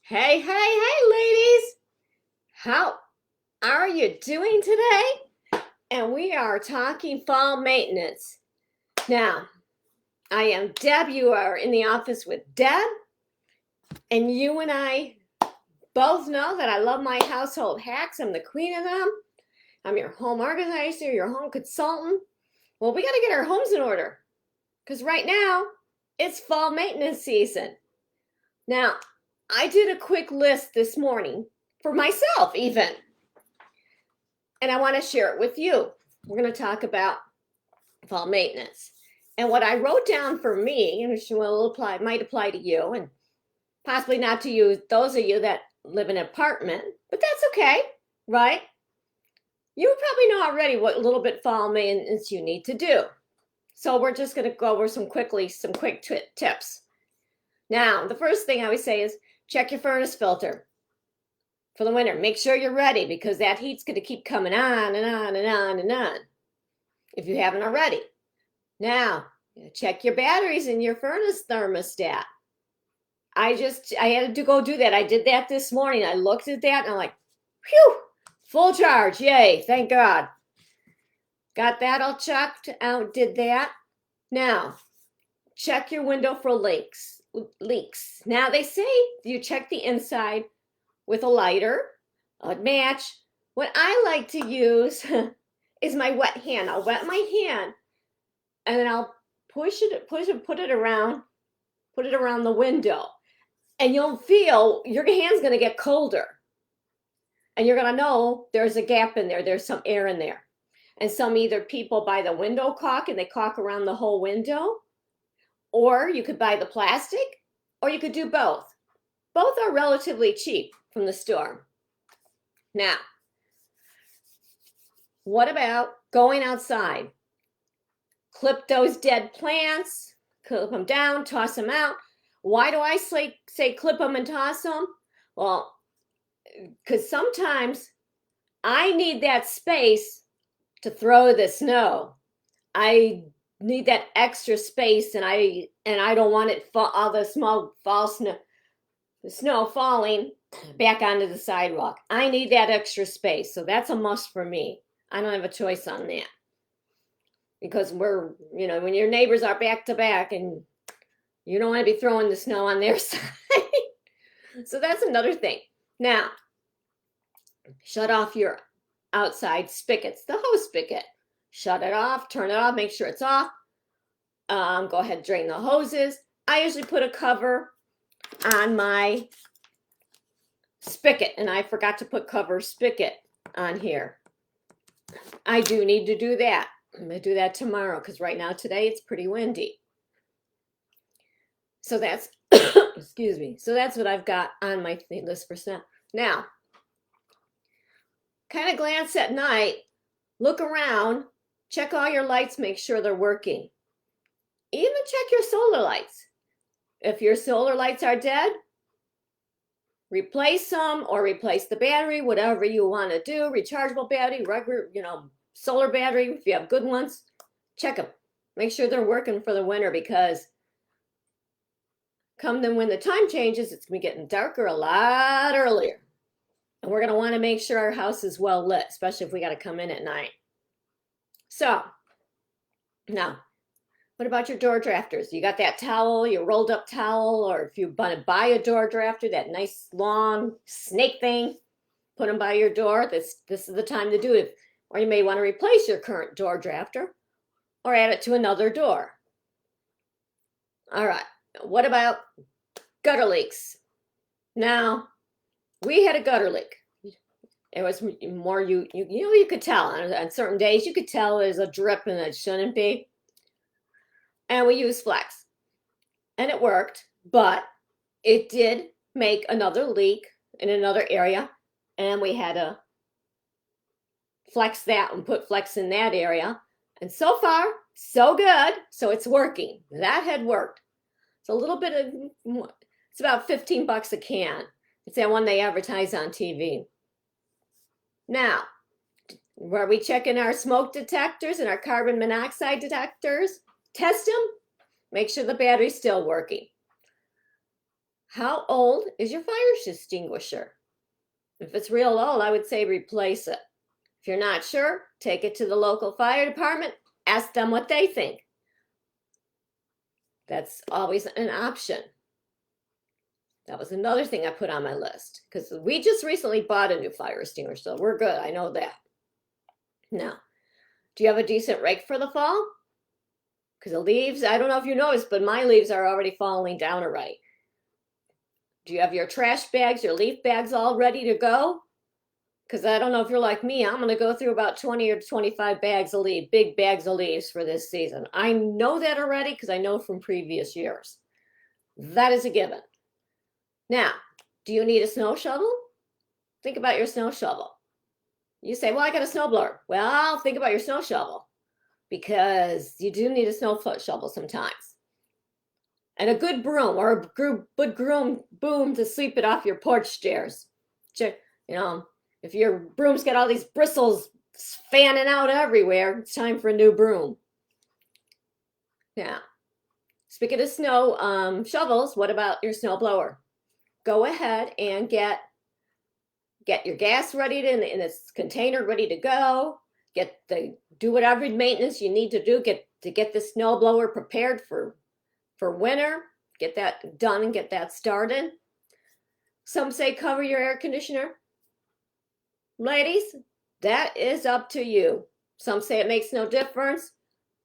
Hey, hey, hey, ladies! How are you doing today? And we are talking fall maintenance. Now, I am Deb. You are in the office with Deb, and you and I both know that I love my household hacks. I'm the queen of them. I'm your home organizer, your home consultant. Well, we got to get our homes in order because right now it's fall maintenance season. Now, I did a quick list this morning for myself, even. And I want to share it with you. We're going to talk about fall maintenance. And what I wrote down for me, and which will apply, might apply to you, and possibly not to you, those of you that live in an apartment, but that's okay, right? You probably know already what little bit fall maintenance you need to do. So we're just going to go over some quick tips. Now, the first thing I would say is check your furnace filter for the winter. Make sure you're ready because that heat's going to keep coming on and on and on and on if you haven't already. Now, check your batteries in your furnace thermostat. I had to go do that. I did that this morning. I looked at that and I'm like, phew, full charge. Yay, thank God. Got that all checked out, did that. Now, check your window for leaks. Now, they say you check the inside with a lighter, a match. What I like to use is my wet hand. I'll wet my hand and then I'll put it around the window. And you'll feel your hand's gonna get colder. And you're gonna know there's a gap in there, there's some air in there. And some either people buy the window caulk and they caulk around the whole window, or you could buy the plastic, or you could do both. Both are relatively cheap from the store. Now, what about going outside? Clip those dead plants, clip them down, toss them out. Why do I say clip them and toss them? Well, because sometimes I need that space to throw the snow. I need that extra space, and I don't want it all the small fall snow. The snow falling back onto the sidewalk. I need that extra space. So that's a must for me. I don't have a choice on that. Because when your neighbors are back to back and you don't want to be throwing the snow on their side. So that's another thing. Now, shut off your outside spigots, the hose spigot. Shut it off, turn it off, make sure it's off. Go ahead, drain the hoses. I usually put a cover on my spigot, and I forgot to put cover spigot on here. I do need to do that. I'm going to do that tomorrow because right now, today, it's pretty windy. So that's, excuse me. So that's what I've got on my list for snow. Now, kind of glance at night, look around, check all your lights, make sure they're working. Even check your solar lights. If your solar lights are dead, replace them or replace the battery, whatever you want to do. Rechargeable battery, regular, solar battery, if you have good ones, check them. Make sure they're working for the winter because come then when the time changes, it's going to be getting darker a lot earlier. And we're going to want to make sure our house is well lit, especially if we got to come in at night. So, now, what about your door drafters? You got that towel, your rolled up towel, or if you want to buy a door drafter, that nice long snake thing, put them by your door. This is the time to do it. Or you may want to replace your current door drafter or add it to another door. All right, what about gutter leaks? Now, we had a gutter leak. It was more, you could tell on certain days, you could tell there's a drip and it shouldn't be. And we used Flex. And it worked, but it did make another leak in another area. And we had to flex that and put Flex in that area. And so far, so good. So it's working. That had worked. It's a little bit of, it's about $15 a can. It's that one they advertise on TV. Now, were we checking our smoke detectors and our carbon monoxide detectors? Test them. Make sure the battery's still working. How old is your fire extinguisher? If it's real old, I would say replace it. If you're not sure, take it to the local fire department, ask them what they think. That's always an option. That was another thing I put on my list because we just recently bought a new fire extinguisher, so we're good. I know that. Now, do you have a decent rake for the fall? Because the leaves, I don't know if you noticed, but my leaves are already falling down already. Do you have your trash bags, your leaf bags all ready to go? Because I don't know if you're like me, I'm going to go through about 20 or 25 bags of leaves, big bags of leaves for this season. I know that already because I know from previous years. That is a given. Now, do you need a snow shovel? Think about your snow shovel. You say, well, I got a snowblower. Well, think about your snow shovel because you do need a snow shovel sometimes. And a good broom or a good broom to sweep it off your porch stairs. You know, if your broom's got all these bristles fanning out everywhere, it's time for a new broom. Now, speaking of snow shovels, what about your snow blower? Go ahead and get your gas ready in its container ready to go. Do whatever maintenance you need to do to get the snow blower prepared for winter. Get that done and get that started. Some say cover your air conditioner. Ladies, that is up to you. Some say it makes no difference.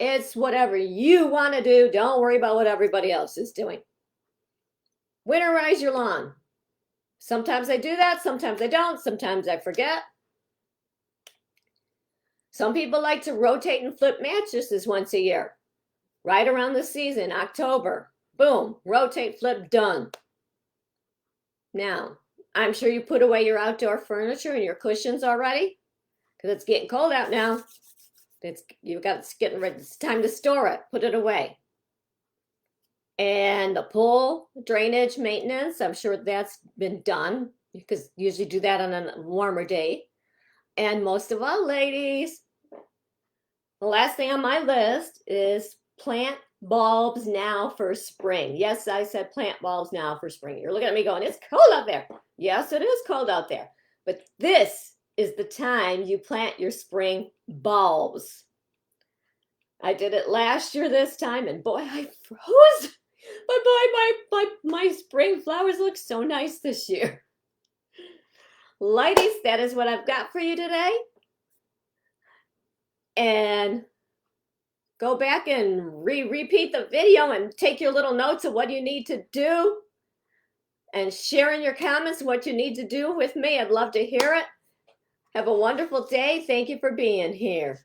It's whatever you want to do. Don't worry about what everybody else is doing. Winterize your lawn. Sometimes I do that, sometimes I don't, sometimes I forget. Some people like to rotate and flip mattresses once a year. Right around the season, October. Boom, rotate, flip, done. Now, I'm sure you put away your outdoor furniture and your cushions already, because it's getting cold out now. It's getting ready. It's time to store it. Put it away. And the pool drainage maintenance, I'm sure that's been done because you usually do that on a warmer day. And most of all, ladies, the last thing on my list is plant bulbs now for spring. Yes, I said plant bulbs now for spring. You're looking at me going, it's cold out there. Yes, it is cold out there. But this is the time you plant your spring bulbs. I did it last year this time, and boy, I froze. But boy, my spring flowers look so nice this year. Ladies, that is what I've got for you today. And go back and repeat the video and take your little notes of what you need to do. And share in your comments what you need to do with me. I'd love to hear it. Have a wonderful day. Thank you for being here.